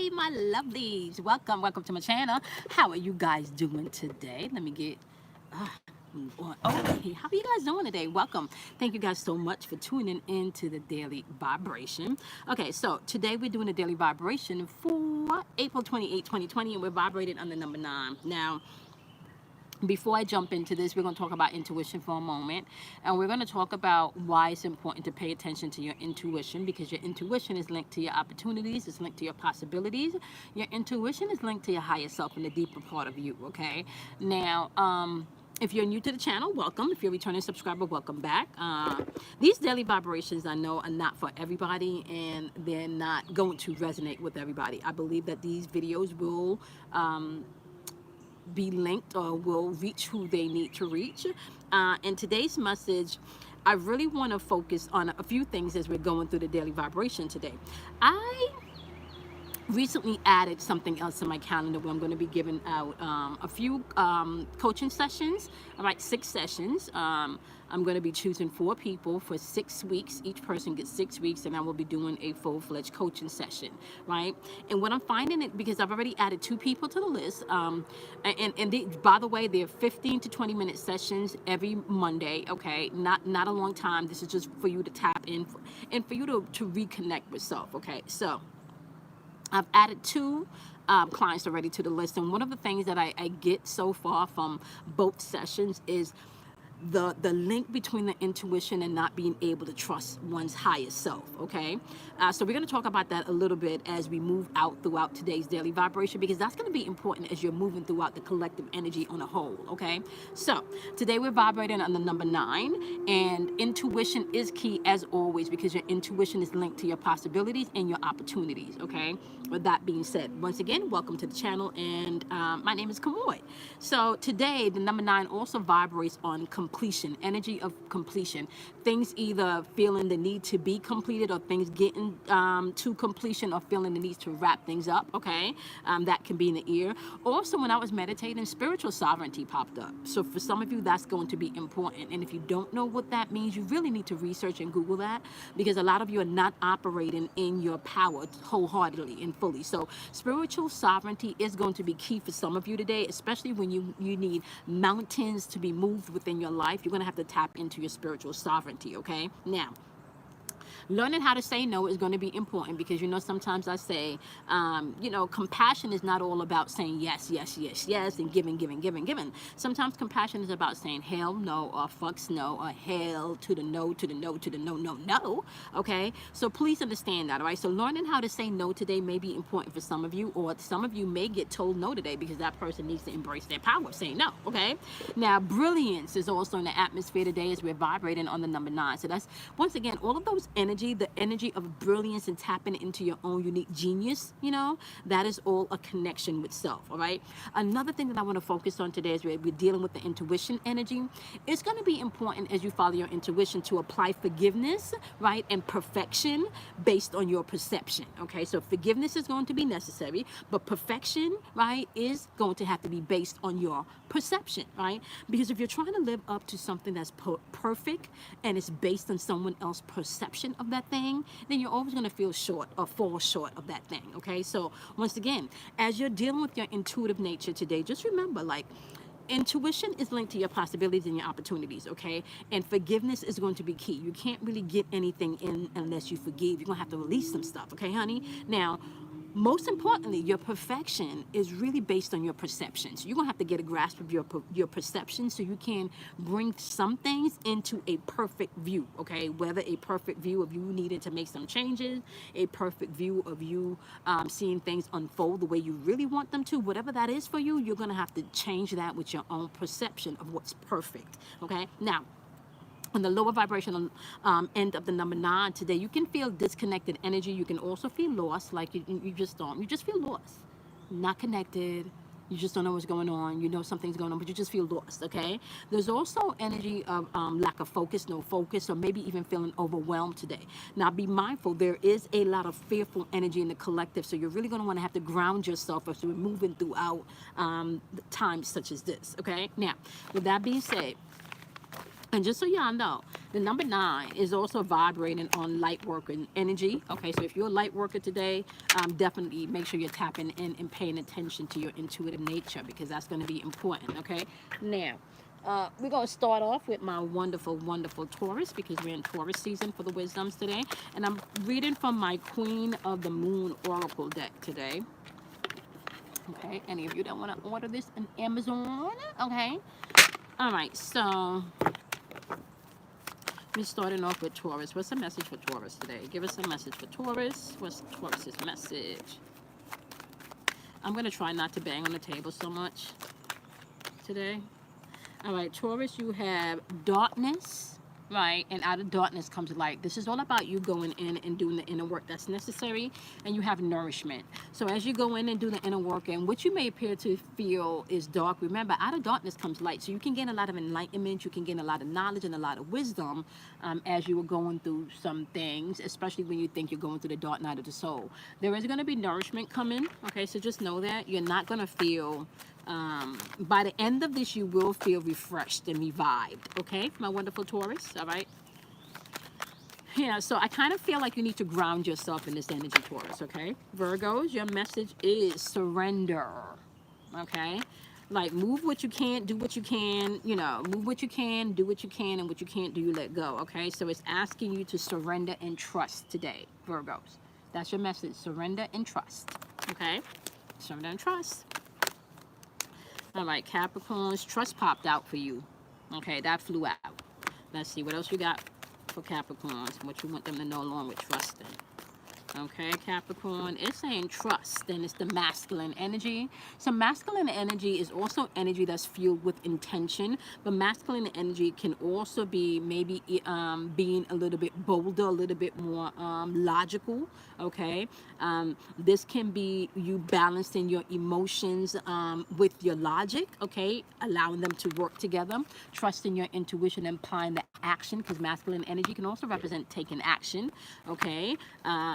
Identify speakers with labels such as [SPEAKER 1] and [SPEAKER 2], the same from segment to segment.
[SPEAKER 1] Hey, my lovelies. Welcome to my channel. How are you guys doing today? Let me get move on. Okay, how are you guys doing today? Welcome. Thank you guys so much for tuning in to the Daily Vibration. Okay, so today we're doing a Daily Vibration for April 28, 2020, and we're vibrating on the number 9. Now, before I jump into this, we're going to talk about intuition for a moment, and we're going to talk about why it's important to pay attention to your intuition, because your intuition is linked to your opportunities, it's linked to your possibilities. Your intuition is linked to your higher self and the deeper part of you. Okay, now if you're new to the channel, welcome. If you're a returning subscriber, welcome back. These daily vibrations, I know, are not for everybody, and they're not going to resonate with everybody. I believe that these videos will be linked or will reach who they need to reach. And today's message, I really want to focus on a few things as we're going through the daily vibration today. I recently added something else to my calendar where I'm going to be giving out a few coaching sessions. All right, 6 sessions. I'm going to be choosing 4 people for 6 weeks. Each person gets 6 weeks, and I will be doing a full-fledged coaching session, right? And what I'm finding, it because I've already added 2 people to the list, by the way, they're 15 to 20-minute sessions every Monday. Okay, not a long time. This is just for you to tap in and for you to reconnect with self. Okay, so I've added 2 clients already to the list, and one of the things that I get so far from both sessions is the link between the intuition and not being able to trust one's higher self. Okay, so we're going to talk about that a little bit as we move out throughout today's daily vibration, because that's going to be important as you're moving throughout the collective energy on a whole. Okay, so today we're vibrating on the number 9, and intuition is key as always, because your intuition is linked to your possibilities and your opportunities. Okay, with that being said, once again, welcome to the channel, and my name is Kamoy. So today the number 9 also vibrates on completion, energy of completion. Things either feeling the need to be completed, or things getting to completion, or feeling the need to wrap things up. Okay, that can be in the ear. Also, when I was meditating, spiritual sovereignty popped up. So for some of you, that's going to be important. And if you don't know what that means, you really need to research and Google that, because a lot of you are not operating in your power wholeheartedly and fully. So spiritual sovereignty is going to be key for some of you today, especially when you need mountains to be moved within your life. You're going to have to tap into your spiritual sovereignty. Okay, now learning how to say no is going to be important, because sometimes I say compassion is not all about saying yes, yes, yes, yes, and giving. Sometimes compassion is about saying hell no, or fucks no, or hell to the no, to the no, to the no, no, no. Okay, so please understand that. All right, so learning how to say no today may be important for some of you, or some of you may get told no today because that person needs to embrace their power of saying no. Okay, now brilliance is also in the atmosphere today as we're vibrating on the number 9. So that's, once again, all of those the energy of brilliance and tapping into your own unique genius, that is all a connection with self. All right, another thing that I want to focus on today is we're dealing with the intuition energy. It's going to be important as you follow your intuition to apply forgiveness, right, and perfection based on your perception. Okay, so forgiveness is going to be necessary, but perfection, right, is going to have to be based on your perception, right? Because if you're trying to live up to something that's perfect and it's based on someone else's perception of that thing, then you're always going to feel short or fall short of that thing. Okay, so once again, as you're dealing with your intuitive nature today, just remember, like, intuition is linked to your possibilities and your opportunities. Okay, and forgiveness is going to be key. You can't really get anything in unless you forgive. You're gonna have to release some stuff. Okay, honey. Now, most importantly, your perfection is really based on your perceptions. You're gonna have to get a grasp of your perception, so you can bring some things into a perfect view. Okay, whether a perfect view of you needing to make some changes, a perfect view of you seeing things unfold the way you really want them to, whatever that is for you, you're gonna have to change that with your own perception of what's perfect. Okay, now, on the lower vibrational end of the number 9 today, you can feel disconnected energy. You can also feel lost, like you just feel lost, not connected. You just don't know what's going on. Something's going on, but you just feel lost. Okay, there's also energy of lack of focus, no focus, or maybe even feeling overwhelmed today. Now, be mindful, there is a lot of fearful energy in the collective, so you're really going to want to have to ground yourself as we're moving throughout times such as this. Okay, now, with that being said, And just so y'all know, the number 9 is also vibrating on light worker energy. Okay, so if you're a light worker today, definitely make sure you're tapping in and paying attention to your intuitive nature, because that's going to be important. Okay, now we're going to start off with my wonderful, wonderful Taurus, because we're in Taurus season for the wisdoms today. And I'm reading from my Queen of the Moon Oracle deck today. Okay, any of you that want to order this on Amazon? Okay, all right, so we're starting off with Taurus. What's the message for Taurus today? Give us a message for Taurus. What's Taurus's message? I'm going to try not to bang on the table so much today. All right, Taurus, you have darkness, right? And out of darkness comes light. This is all about you going in and doing the inner work that's necessary, and you have nourishment. So as you go in and do the inner work, and what you may appear to feel is dark, remember, out of darkness comes light. So you can gain a lot of enlightenment, you can gain a lot of knowledge and a lot of wisdom as you are going through some things, especially when you think you're going through the dark night of the soul. There is going to be nourishment coming, okay? So just know that. You're not going to feel... by the end of this, you will feel refreshed and revived, okay, my wonderful Taurus, all right? Yeah, so I kind of feel like you need to ground yourself in this energy, Taurus, okay? Virgos, your message is surrender, okay? Like, move what you can, do what you can, you know, move what you can, do what you can, and what you can't do, you let go, okay? So it's asking you to surrender and trust today, Virgos. That's your message, surrender and trust, okay? Surrender and trust. All right, Capricorns, trust popped out for you. Okay, that flew out. Let's see, what else you got for Capricorns? What you want them to know along with trusting. Okay, Capricorn, it's saying trust, and it's the masculine energy. So masculine energy is also energy that's fueled with intention, but masculine energy can also be maybe being a little bit bolder, a little bit more logical, okay? This can be you balancing your emotions with your logic, okay? Allowing them to work together, trusting your intuition, and applying the action, because masculine energy can also represent taking action, okay?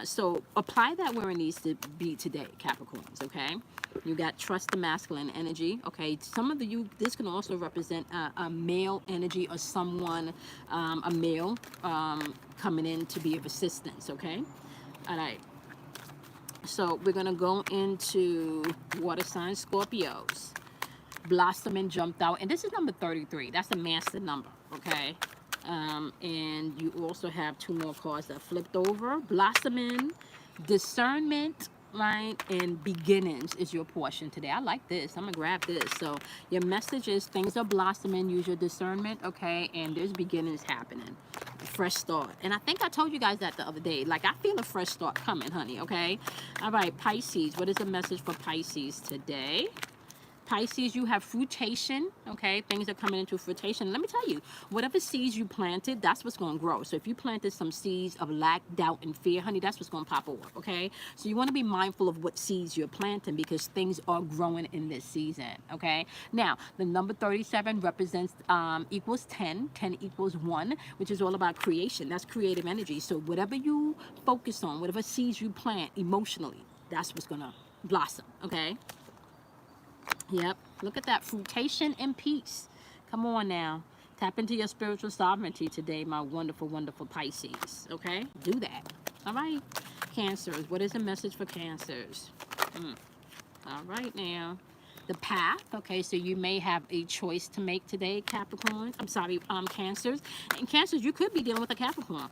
[SPEAKER 1] So apply that where it needs to be today, Capricorns, okay? You got trust the masculine energy, okay? Some of you, this can also represent a male energy, or someone, a male coming in to be of assistance, okay? All right. So we're going to go into water sign Scorpios. Blossoming jumped out, and this is number 33. That's a master number, okay? And you also have 2 more cards that flipped over. Blossoming, discernment, right, and beginnings is your portion today. I like this. I'm gonna grab this. So your message is things are blossoming. Use your discernment, okay? And there's beginnings happening, a fresh start. And I think I told you guys that the other day. Like, I feel a fresh start coming, honey, okay? All right, Pisces. What is the message for Pisces today? Pisces, you have fruitation, okay? Things are coming into fruitation. Let me tell you, whatever seeds you planted, that's what's going to grow. So if you planted some seeds of lack, doubt, and fear, honey, that's what's going to pop over, okay? So you want to be mindful of what seeds you're planting, because things are growing in this season, okay? Now, the number 37 represents, equals 10. 10 equals 1, which is all about creation. That's creative energy. So whatever you focus on, whatever seeds you plant emotionally, that's what's going to blossom, okay? Yep, look at that, fruitation and peace. Come on now, tap into your spiritual sovereignty today, my wonderful, wonderful Pisces, okay? Do that. All right, Cancers, what is the message for Cancers? All right now, the path, okay, so you may have a choice to make today, Capricorn. I'm sorry, Cancers. And Cancers, you could be dealing with a Capricorn.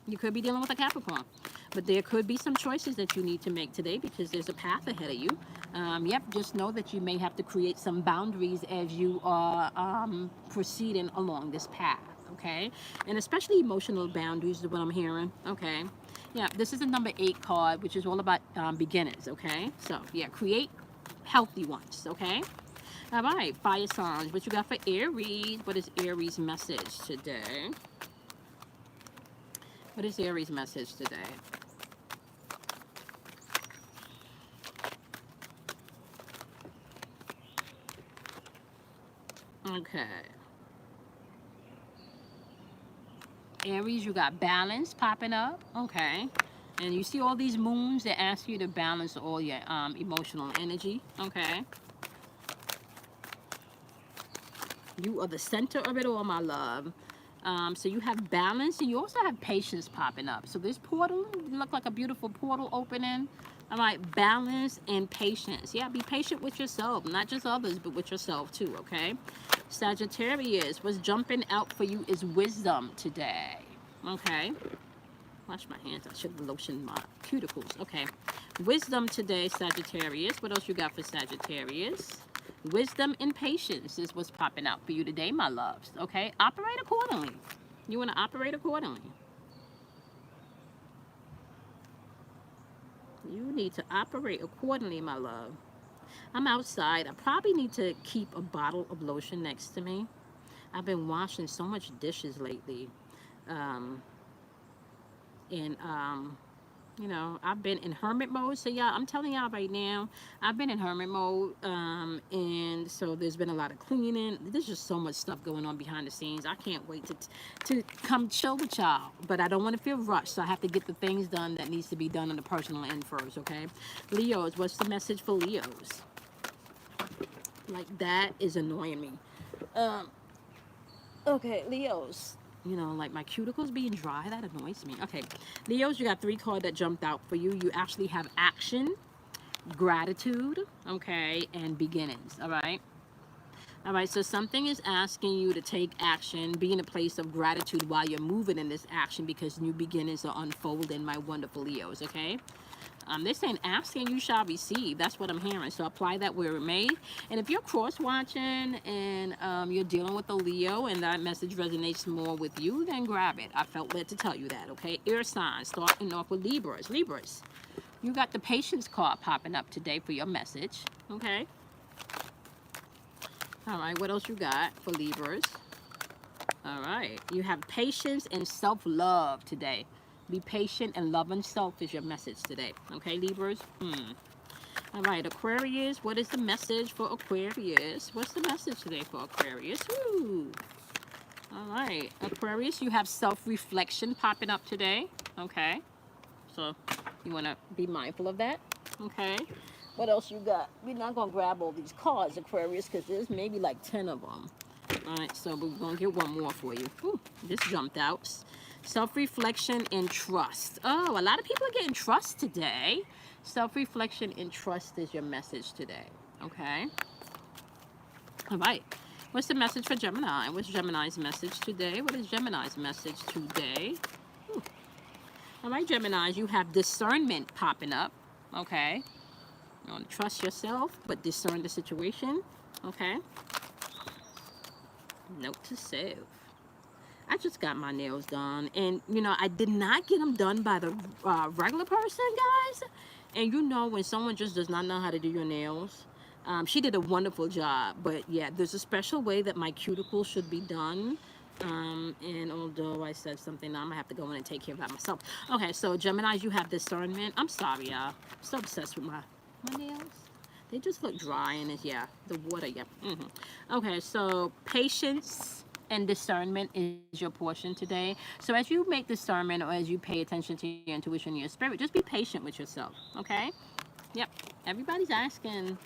[SPEAKER 1] You could be dealing with a Capricorn. But there could be some choices that you need to make today, because there's a path ahead of you. Yep, just know that you may have to create some boundaries as you are proceeding along this path, okay? And especially emotional boundaries is what I'm hearing, okay? Yeah, this is a number 8 card, which is all about beginners, okay? So, yeah, create healthy ones, okay? All right, fire signs. What you got for Aries? What is Aries' message today? What is Aries' message today? Okay. Aries, you got balance popping up. Okay. And you see all these moons that ask you to balance all your emotional energy. Okay. You are the center of it all, my love. So you have balance, and you also have patience popping up. So this portal look like a beautiful portal opening. All right, balance and patience. Yeah, be patient with yourself, not just others, but with yourself too, okay? Sagittarius, what's jumping out for you is wisdom today, okay? Wash my hands. I should lotion my cuticles. Okay. Wisdom today, Sagittarius. What else you got for Sagittarius? Wisdom and patience is what's popping out for you today, my loves. Okay. Operate accordingly. You want to operate accordingly. You need to operate accordingly, my love. I'm outside. I probably need to keep a bottle of lotion next to me. I've been washing so much dishes lately. Um, and you know, I've been in hermit mode. So yeah, I'm telling y'all right now, I've been in hermit mode. And so there's been a lot of cleaning. There's just so much stuff going on behind the scenes. I can't wait to come chill with y'all, but I don't want to feel rushed. So I have to get the things done that needs to be done on the personal end first, okay? Leos, what's the message for Leos? Like, that is annoying me. Um, okay, Leos. You know, like my cuticles being dry, that annoys me. Okay, Leos, you got 3 cards that jumped out for you. You actually have action, gratitude, okay, and beginnings, all right? All right, so something is asking you to take action, be in a place of gratitude while you're moving in this action, because new beginnings are unfolding, my wonderful Leos, okay? This ain't asking, you shall receive. That's what I'm hearing. So apply that where it may. And if you're cross-watching and you're dealing with a Leo and that message resonates more with you, then grab it. I felt led to tell you that, okay? Air signs, starting off with Libras. Libras, you got the patience card popping up today for your message, okay? All right, what else you got for Libras? All right, you have patience and self-love today. Be patient and love self is your message today. Okay, Libras? All right, Aquarius, what is the message for Aquarius? What's the message today for Aquarius? Woo! All right, Aquarius, you have self-reflection popping up today. Okay, so you want to be mindful of that. Okay, what else you got? We're not going to grab all these cards, Aquarius, because there's maybe like 10 of them. All right, so we're going to get one more for you. Whew, this jumped out. Self-reflection and trust. Oh, a lot of people are getting trust today. Self-reflection and trust is your message today. Okay. All right. What's the message for Gemini? What's Gemini's message today? What is Gemini's message today? Whew. All right, Geminis, you have discernment popping up. Okay. You want to trust yourself, but discern the situation. Okay. Note to self. I just got my nails done, and you know, I did not get them done by the regular person, guys. And you know, when someone just does not know how to do your nails, she did a wonderful job. But yeah, there's a special way that my cuticles should be done. And although I said something, I'm gonna have to go in and take care of that myself. Okay, so Geminis, you have discernment. I'm sorry, y'all. I'm so obsessed with my nails. They just look dry, and it's, yeah, the water, yeah. Okay, so patience and discernment is your portion today. So as you make discernment, or as you pay attention to your intuition and your spirit, just be patient with yourself, okay? Yep, everybody's asking,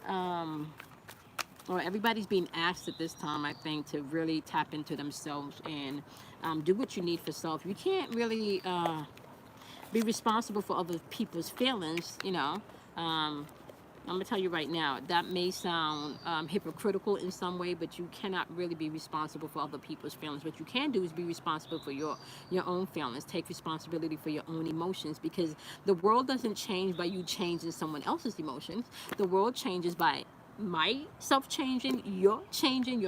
[SPEAKER 1] or everybody's being asked at this time, I think, to really tap into themselves and do what you need for self. You can't really be responsible for other people's feelings, you know. I'm gonna tell you right now, that may sound hypocritical in some way, but you cannot really be responsible for other people's feelings. What you can do is be responsible for your own feelings. Take responsibility for your own emotions, because the world doesn't change by you changing someone else's emotions. The world changes by myself changing, your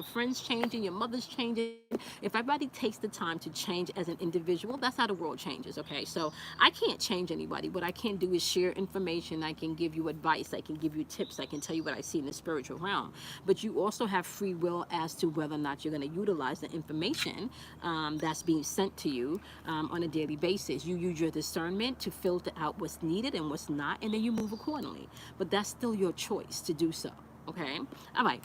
[SPEAKER 1] friends changing, your mother's changing. If everybody takes the time to change as an individual, that's how the world changes, okay? So I can't change anybody. What I can do is share information. I can give you advice. I can give you tips. I can tell you what I see in the spiritual realm. But you also have free will as to whether or not you're going to utilize the information that's being sent to you on a daily basis. You use your discernment to filter out what's needed and what's not, and then you move accordingly. But that's still your choice to do so. Okay. All right.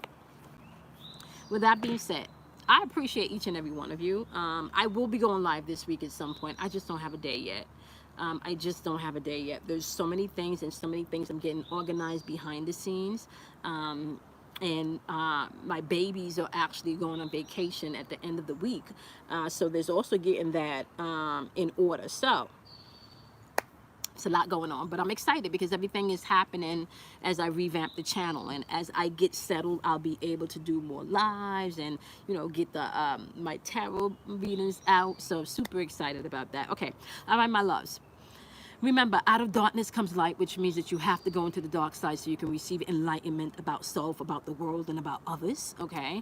[SPEAKER 1] With that being said, I appreciate each and every one of you. I will be going live this week at some point. I just don't have a day yet. I just don't have a day yet. There's so many things, and so many things I'm getting organized behind the scenes. and my babies are actually going on vacation at the end of the week. So there's also getting that in order. So it's a lot going on, but I'm excited because everything is happening as I revamp the channel, and as I get settled, I'll be able to do more lives and, you know, get the my tarot readings out. So super excited about that. Okay, all right, my loves. Remember, out of darkness comes light, which means that you have to go into the dark side so you can receive enlightenment about self, about the world, and about others, okay?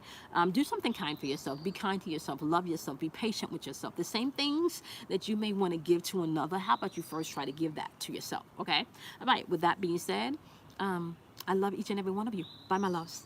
[SPEAKER 1] Do something kind for yourself. Be kind to yourself. Love yourself. Be patient with yourself. The same things that you may want to give to another, how about you first try to give that to yourself, okay? All right, with that being said, I love each and every one of you. Bye, my loves.